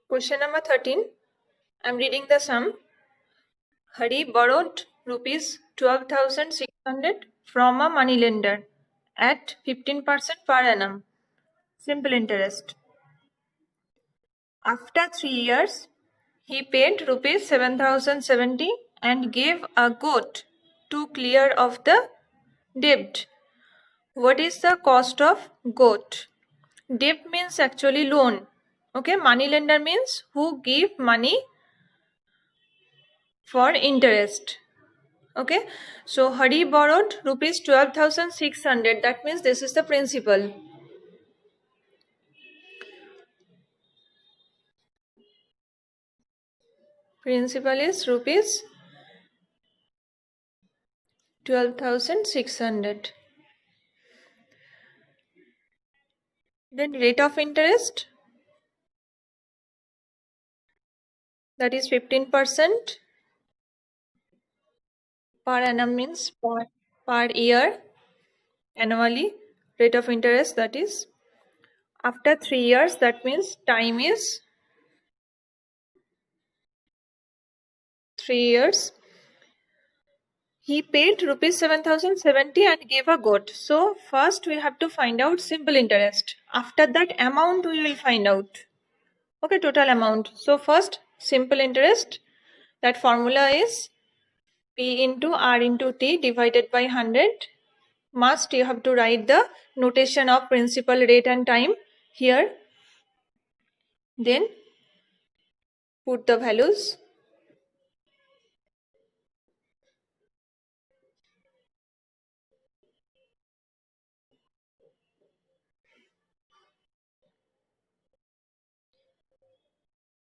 Question number 13. I'm reading the sum. Hari borrowed rupees 12,600 from a moneylender at 15% per annum. Simple interest. After 3 years, he paid rupees 7,070 and gave a goat to clear off the debt. What is the cost of goat? Debt means actually loan. Okay, moneylender means who give money for interest. Okay, so Hari borrowed rupees 12,600. That means this is the principal. Principal is rupees 12,600. Then rate of interest, that is 15% per annum means per year, annually. Rate of interest, that is after 3 years, that means time is 3 years. He paid rupees 7,070 and gave a goat. So first we have to find out simple interest. After that amount we will find out. Okay, total amount. So first simple interest, that formula is P into R into T divided by 100. Must you have to write the notation of principal, rate and time here. Then put the values.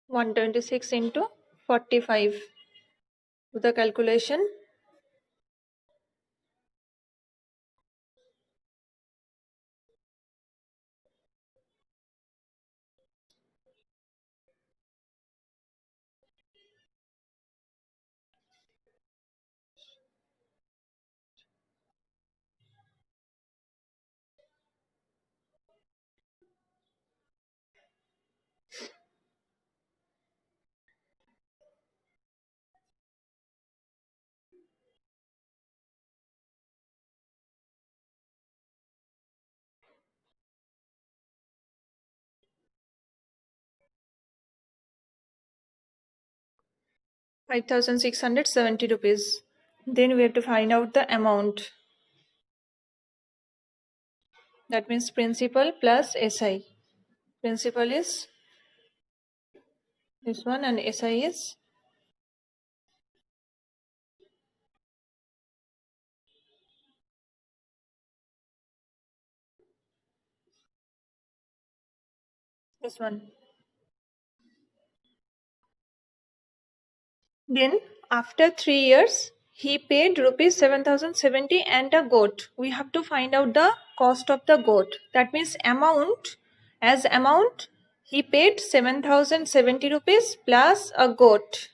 (126 into 45). Do the calculation. ₹5,670. Then we have to find out the amount. That means principal plus SI. Principal is this one and SI is this one. Then after 3 years, he paid rupees 7,070 and a goat. We have to find out the cost of the goat. That means amount, as amount, he paid 7,070 rupees plus a goat.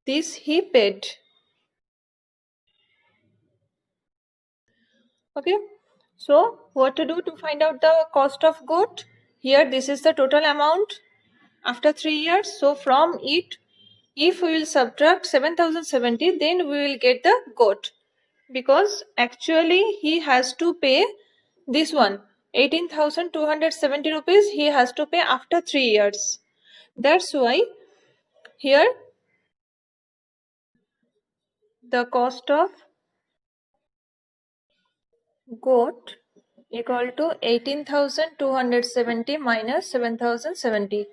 This he paid. Okay, so what to do to find out the cost of goat? Here this is the total amount after 3 years. So from it, if we will subtract 7,070, then we will get the goat, because actually he has to pay this one 18,270 rupees he has to pay after 3 years. That's why here the cost of goat equal to 18,270 minus 7,070.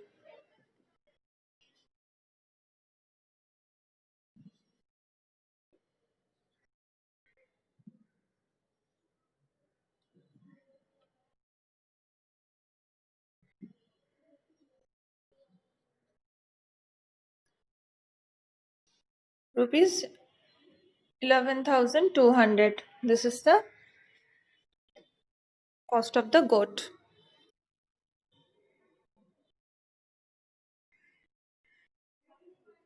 Rupees 11,200. This is the cost of the goat.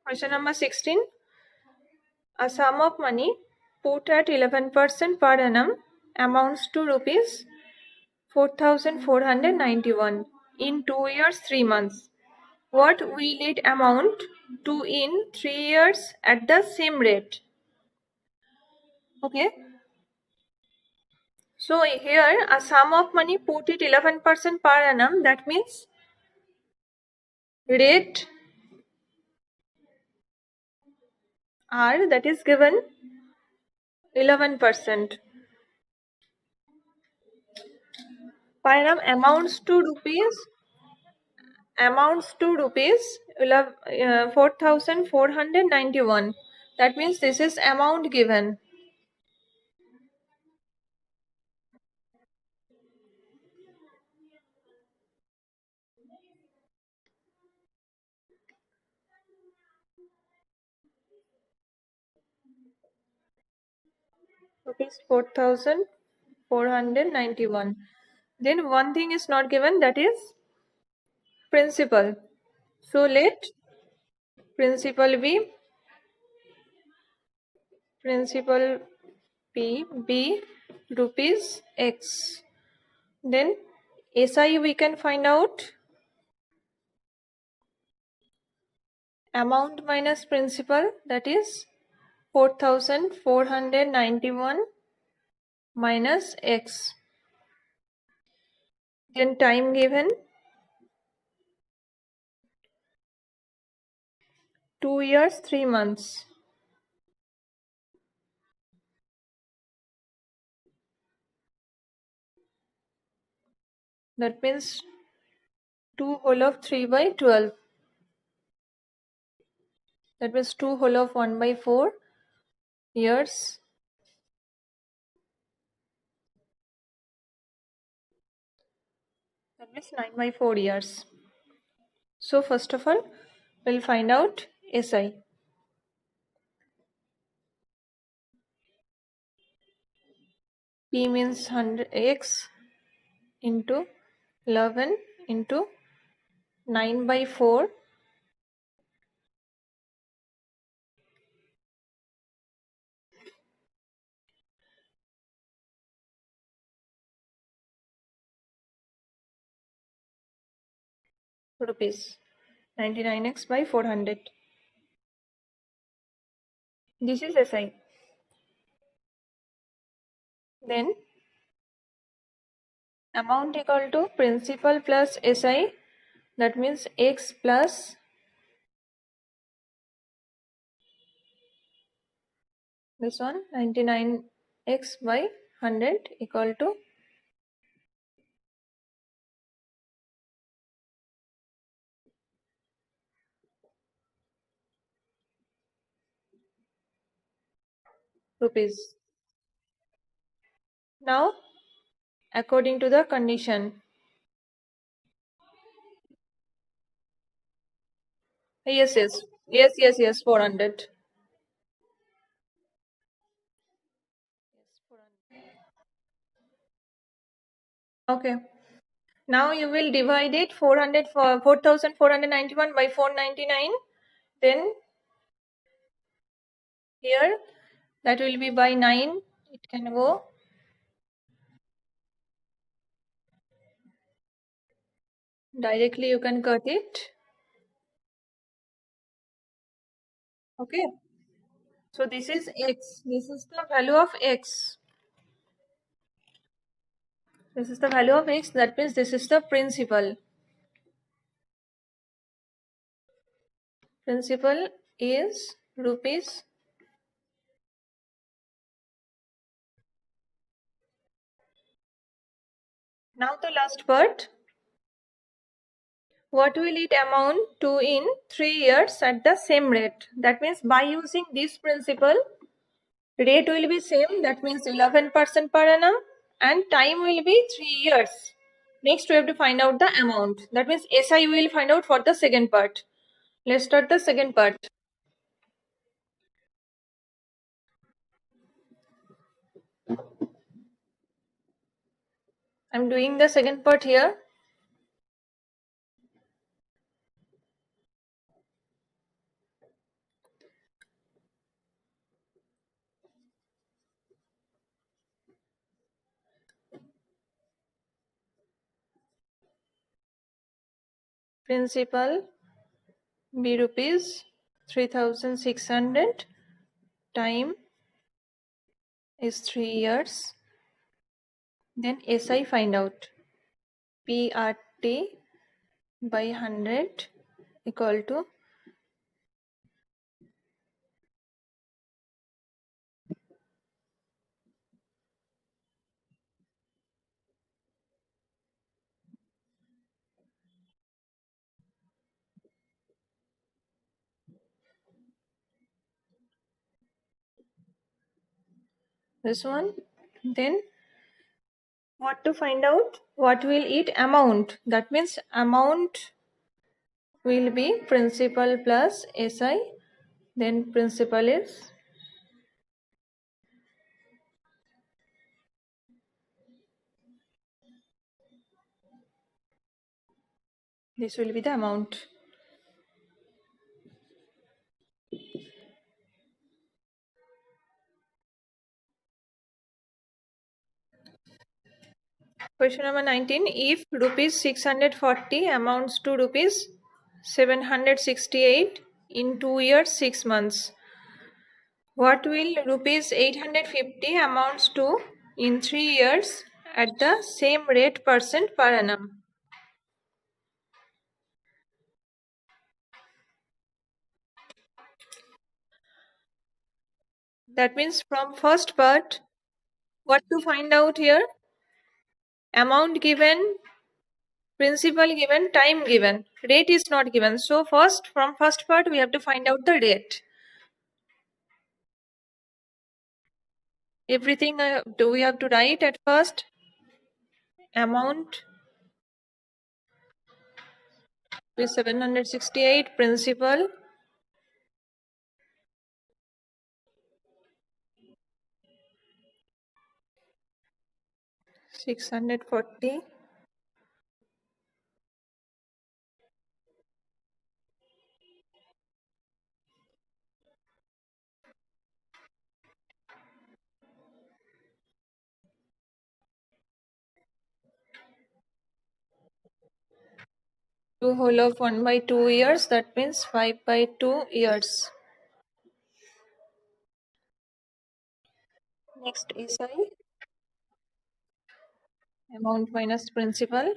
Question number 16. A sum of money put at 11% per annum amounts to rupees 4,491 in 2 years 3 months. What will it amount to in 3 years at the same rate? Okay. So here a sum of money put it 11% per annum. That means rate R that is given 11%. Per annum amounts to rupees 4,491. That means this is amount given. Rupees 4,491. Then one thing is not given, that is principal. So let principal be rupees X. Then SI we can find out amount minus principal, that is 4,491 minus X. Then time given 2 years 3 months. That means 2 whole of 3 by 12. That means 2 whole of 1 by 4 years. That means 9 by 4 years. So first of all, we'll find out SI. P means 100 X into 11 into 9 by 4 rupees. 99x by 400. This is SI. Then amount equal to principal plus SI. That means X plus this one 99x by 100 equal to rupees. Now according to the condition. Yes, 400. Okay. Now you will divide it 4,491 by 499. Then here that will be by 9. It can go. Directly you can cut it. Okay. So this is X. This is the value of X. This is the value of X. That means this is the principal. Principal is rupees. Now the last part. What will it amount to in 3 years at the same rate? That means by using this principle, rate will be same. That means 11% per annum and time will be 3 years. Next we have to find out the amount. That means SI we will find out for the second part. Let's start the second part. I'm doing the second part here. Principal be rupees 3,600. Time is 3 years. Then SI find out. PRT by 100 equal to this one. Then what to find out? What will it amount? That means amount will be principal plus SI. Then principal is this will be the amount. Question number 19. If rupees 640 amounts to rupees 768 in 2 years 6 months, what will rupees 850 amounts to in 3 years at the same rate percent per annum? That means from first part, what to find out here? Amount given, principal given, time given, rate is not given. So first, from first part, we have to find out the rate. Everything do we have to write at first? Amount is 768, principal 640. Two whole of 1 by 2 years, that means 5 by 2 years. Next SI, amount minus principal.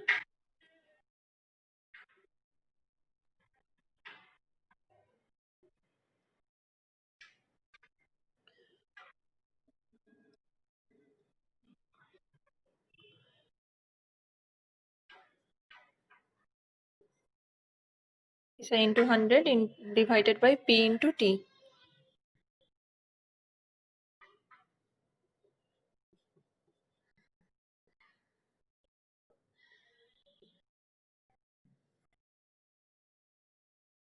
SI into 100 divided by P into T.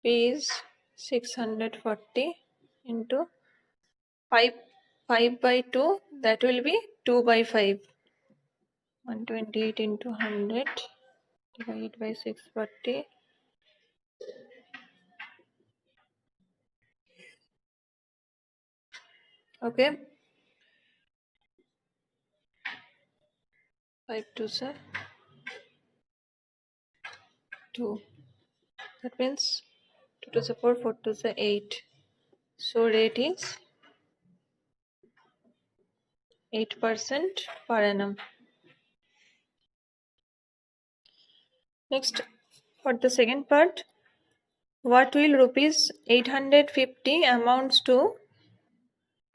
P is 640 into 5 by 2, that will be 2 by 5. 128 into 100 divided by 640. Okay. 5 to 2. That means 2 to the 4, 4 to the 8. So rate is 8% per annum. Next, for the second part, what will rupees 850 amounts to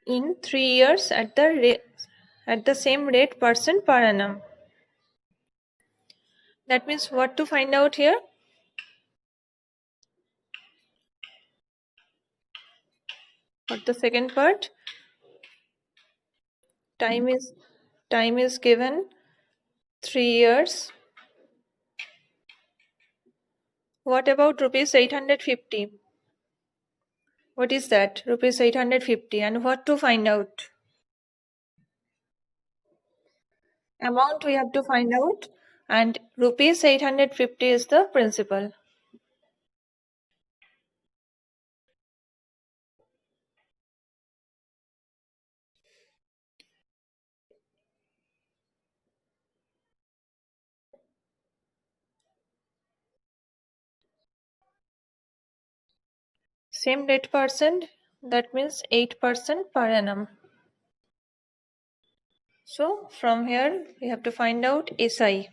in 3 years at the same rate percent per annum? That means what to find out here? For the second part, time is given 3 years. What about rupees 850? What is that? Rupees 850, and what to find out? Amount we have to find out, and rupees 850 is the principal. Same rate percent, that means 8% per annum. So from here we have to find out SI.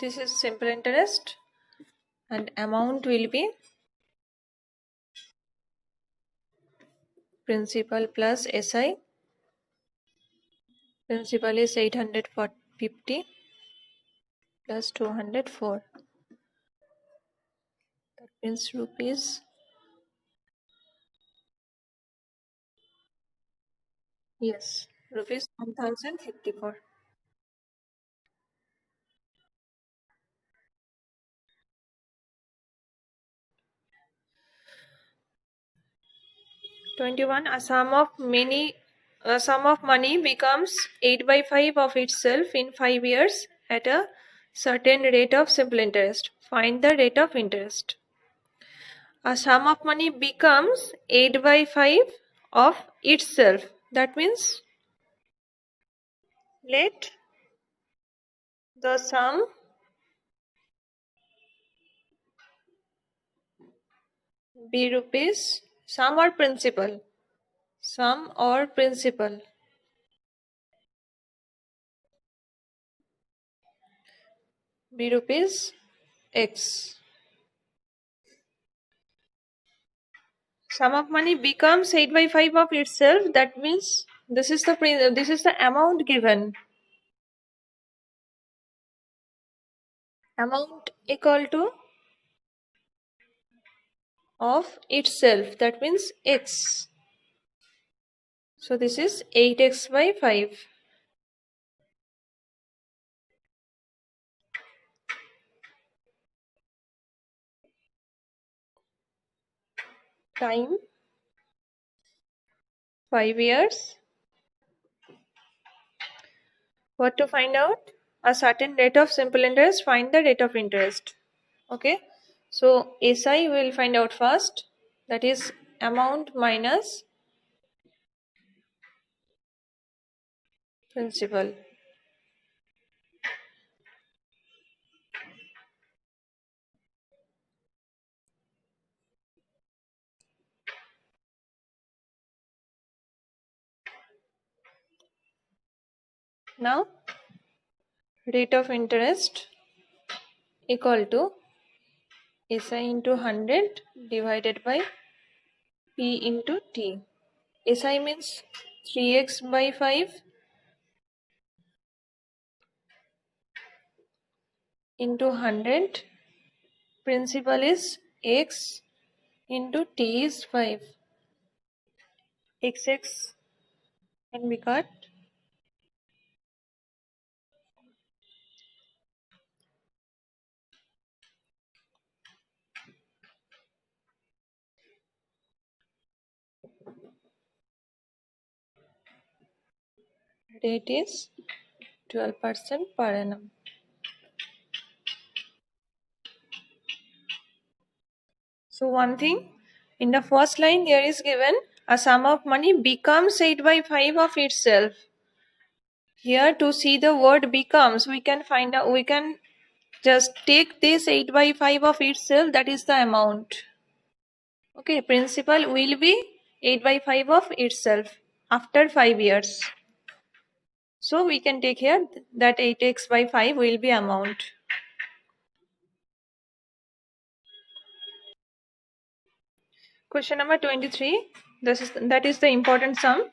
This is simple interest and amount will be principal plus SI. Principal is 850 plus 204. That means rupees. Yes, rupees 1054. 21. A sum of money becomes 8 by 5 of itself in 5 years at a certain rate of simple interest. Find the rate of interest. A sum of money becomes 8 by 5 of itself. That means let the sum be rupees, sum or principal be rupees X. Sum of money becomes 8 by 5 of itself. That means this is the amount given. Amount equal to of itself. That means X. So this is 8x by 5. Time 5 years. What to find out? A certain rate of simple interest. Find the rate of interest. Okay. So SI we will find out first. That is amount minus principal. Now rate of interest equal to SI into 100 divided by P into T. SI means 3x by 5 into 100. Principal is x into T is 5. XX can be cut. Rate is 12% per annum. So one thing, in the first line here is given a sum of money becomes 8 by 5 of itself. Here to see the word becomes, we can find out, we can just take this 8 by 5 of itself, that is the amount. Okay, principal will be 8 by 5 of itself after 5 years. So we can take here that 8x by 5 will be amount. Question number 23. That is the important sum.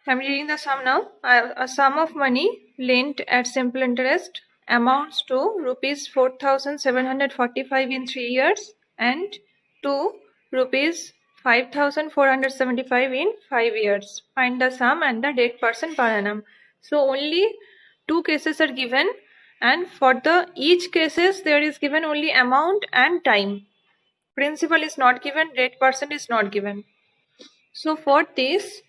I am reading the sum now. A sum of money lent at simple interest amounts to rupees 4,745 in 3 years and to rupees 5,475 in 5 years. Find the sum and the dead person per annum. So only two cases are given, and for the each cases there is given only amount and time. Principal is not given, dead person is not given. So for this,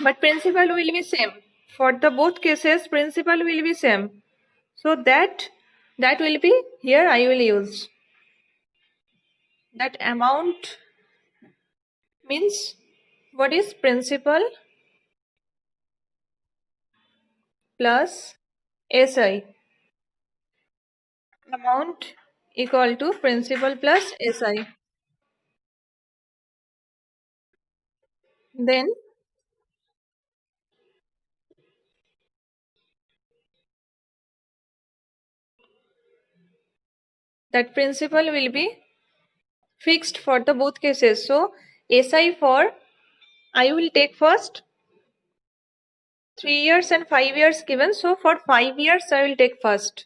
but principal will be same. For the both cases, principal will be same. So that will be here. I will use that amount means what is principal plus SI. Amount equal to principal plus SI. Then that principal will be fixed for the both cases. So SI for I will take first 3 years and 5 years given. So for 5 years I will take first.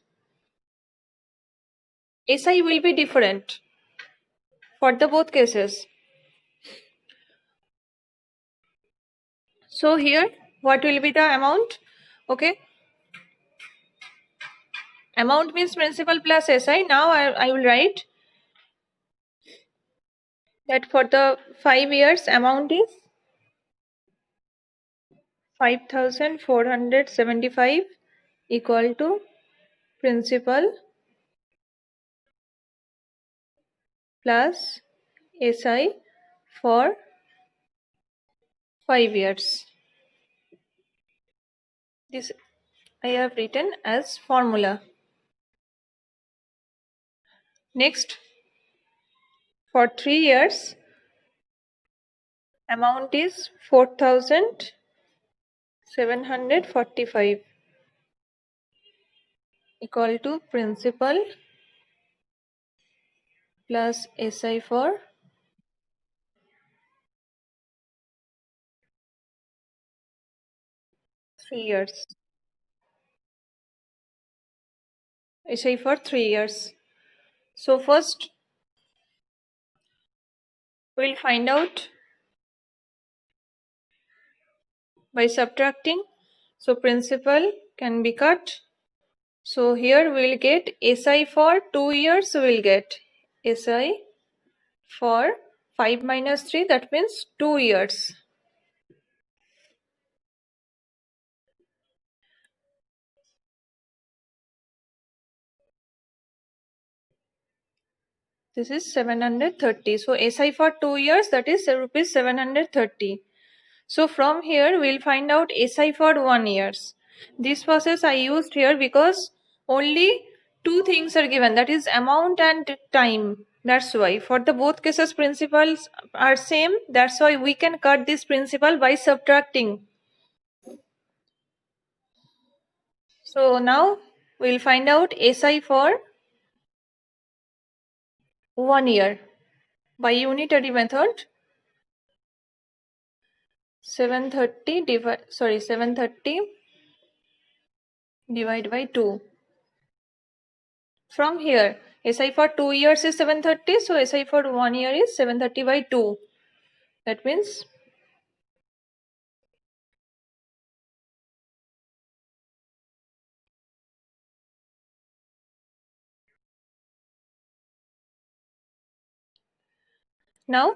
SI will be different for the both cases. So here what will be the amount? Okay. Amount means principal plus SI. Now I will write that for the 5 years amount is 5,475 equal to principal plus SI for 5 years. This I have written as formula. Next, for 3 years amount is 4,745 equal to principal plus SI for 3 years. SI for 3 years. So first we'll find out by subtracting. So principal can be cut. So here we'll get SI for 2 years, we'll get SI for 5 minus 3, that means 2 years. This is 730. So SI for 2 years, that is rupees 730. So from here we'll find out SI for 1 years. This process I used here because only two things are given, that is amount and time. That's why for the both cases principals are same. That's why we can cut this principal by subtracting. So now we'll find out SI for 1 year by unitary method. 730 divide by 2. From here SI for 2 years is 730, so SI for 1 year is 730 by 2. That means now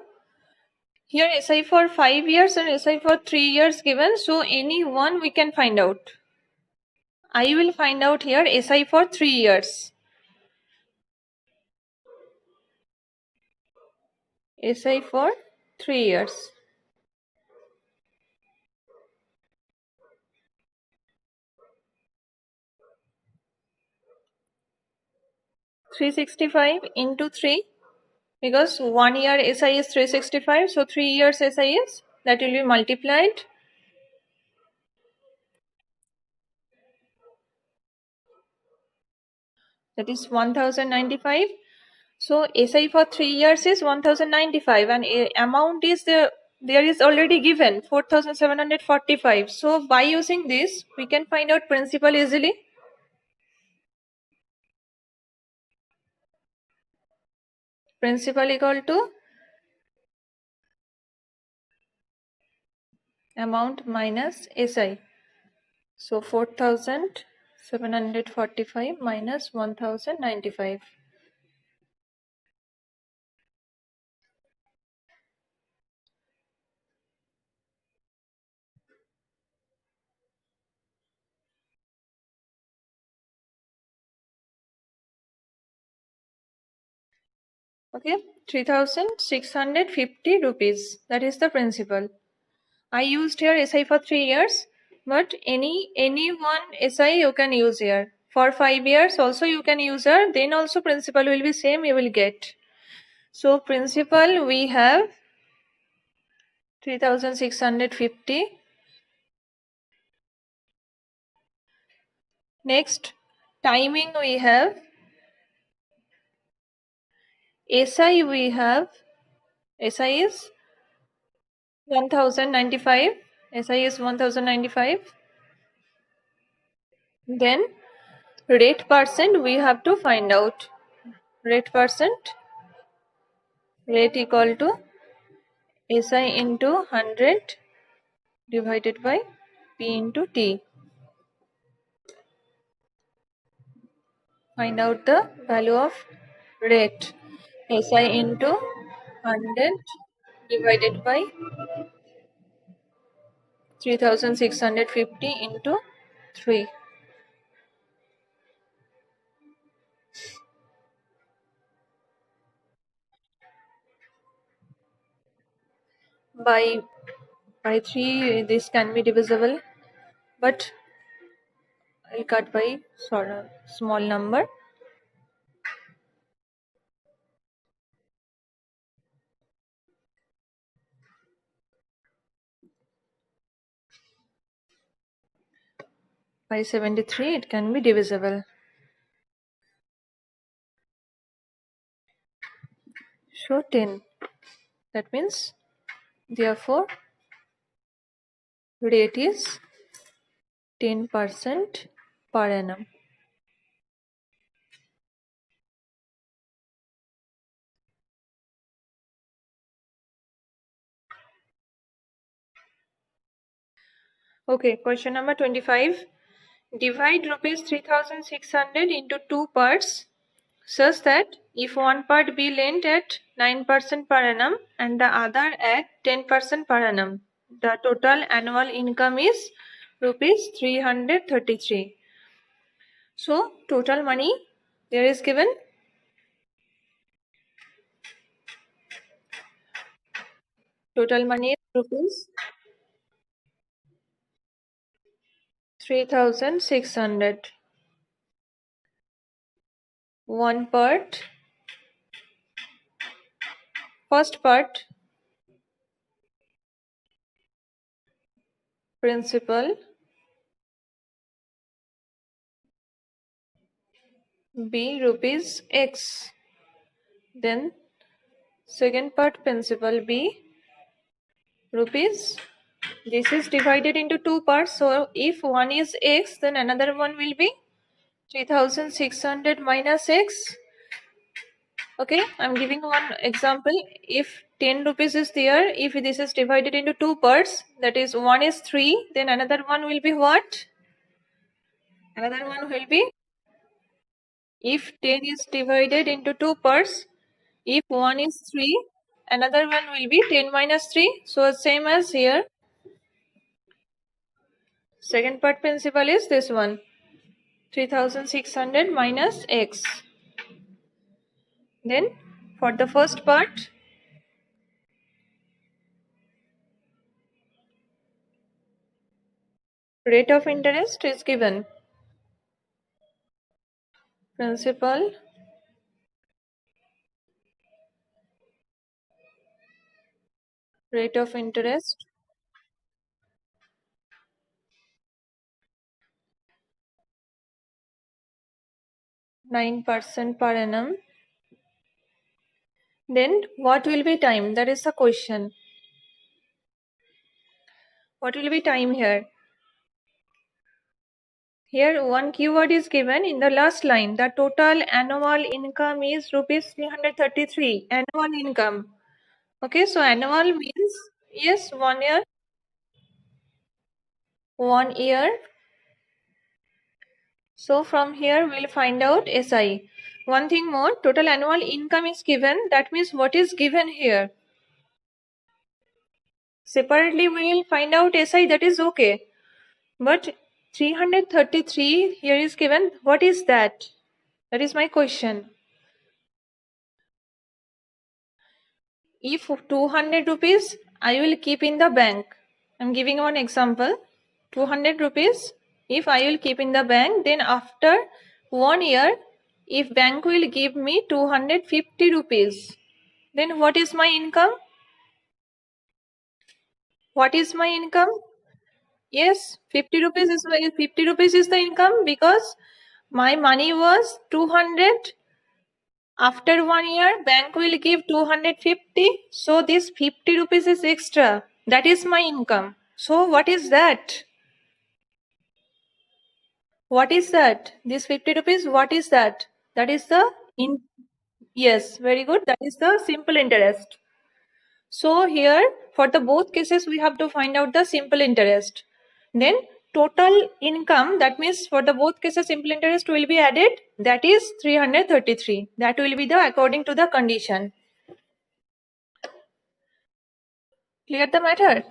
here SI for 5 years and SI for 3 years given, so any one we can find out. I will find out here SI for 3 years. SI for 3 years. $365 into 3, because 1 year SI is 365, so 3 years SI is, that will be multiplied. That is 1095. So SI for 3 years is 1095 and amount is there is already given 4745. So by using this we can find out principal easily. Principal equal to amount minus SI. So 4,745 minus 1,095. Okay, 3,650 rupees. That is the principal. I used here SI for 3 years, but any one SI you can use here. For 5 years also you can use here. Then also principal will be same you will get. So principal we have 3,650. Next timing we have SI we have SI is 1095. SI is 1095. Then rate percent we have to find out. Rate percent, rate equal to SI into 100 divided by P into T. Find out the value of rate. SI into 100 divided by 3,650 into 3. By 3 this can be divisible, but I'll cut by sort of small number. By 73 it can be divisible. So 10. That means therefore rate is 10% per annum. Okay, question number 25. Divide rupees 3,600 into 2 parts such that if one part be lent at 9% per annum and the other at 10% per annum, the total annual income is rupees 333. So total money there is given. Total money is rupees 3,600. One part, first part, principal, B rupees X. Then second part, principal B rupees. This is divided into 2 parts. So if one is X, then another one will be 3,600 minus X. Okay, I'm giving one example. If 10 rupees is there, if this is divided into 2 parts, that is one is 3, then another one will be what? Another one will be, if 10 is divided into 2 parts, if one is 3, another one will be 10 minus 3. So same as here. Second part principal is this one, 3,600 minus X. Then for the first part, rate of interest is given. Principal rate of interest 9% per annum. Then what will be time? That is the question. What will be time here? Here one keyword is given in the last line. The total annual income is rupees 333. Annual income. Okay, so annual means yes, 1 year. 1 year. So from here we'll find out SI. One thing more, total annual income is given. That means what is given here? Separately we will find out SI, that is okay. But 333 here is given. What is that? That is my question. If 200 rupees I will keep in the bank. I am giving one example. 200 rupees if I will keep in the bank, then after 1 year, if bank will give me 250 rupees, then what is my income? What is my income? Yes, 50 rupees is 50 rupees is the income because my money was 200. After 1 year, bank will give 250. So this 50 rupees is extra. That is my income. So what is that? What is that? This 50 rupees, what is that? That is the yes, very good. That is the simple interest. So here for the both cases we have to find out the simple interest. Then total income, that means for the both cases simple interest will be added, that is 333. That will be the according to the condition. Clear the matter?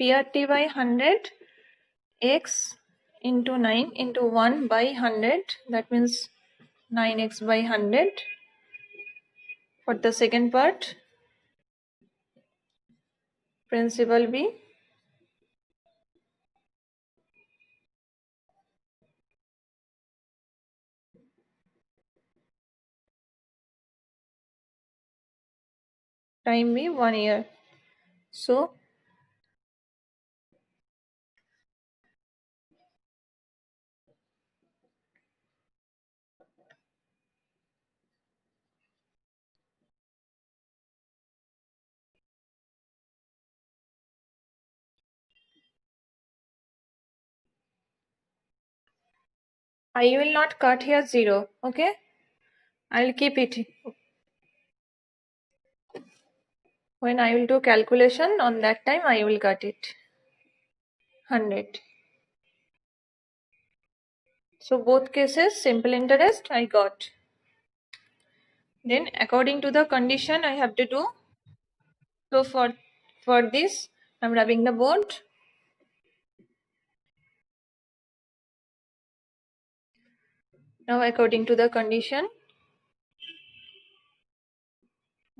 PRT by 100 x into 9 into 1 by 100, that means 9x by 100. For the second part, principal B time B 1 year. So I will not cut here 0, okay? I will keep it. When I will do calculation, on that time I will cut it. 100. So both cases simple interest I got. Then according to the condition I have to do. So for this I am rubbing the board. Now according to the condition,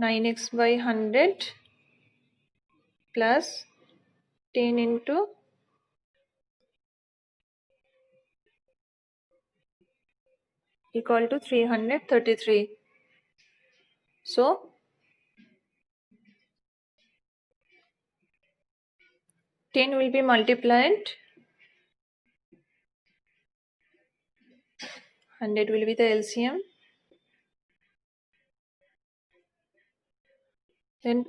9x by 100 plus 10 into equal to 333. So 10 will be multiplied, 100 will be the LCM, then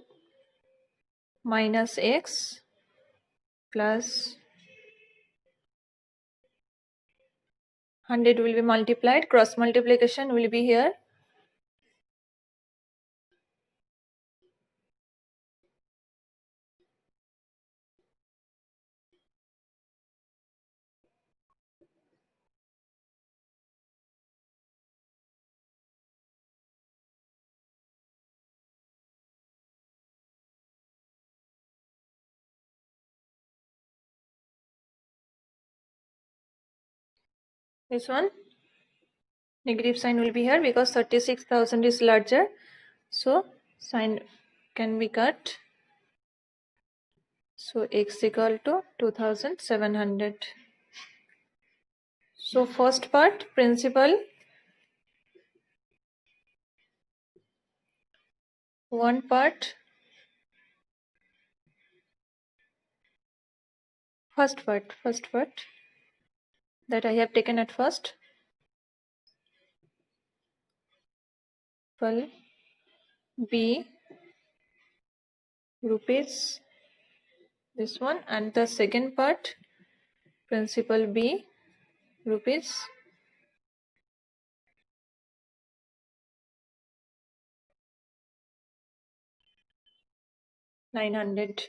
minus x plus 100 will be multiplied, cross multiplication will be here. This one, negative sign will be here because 36,000 is larger. So sign can be cut. So x equal to 2700. So first part, principal, one part, first part that I have taken at first. Principal B rupees, this one, and the second part, principal B rupees 900.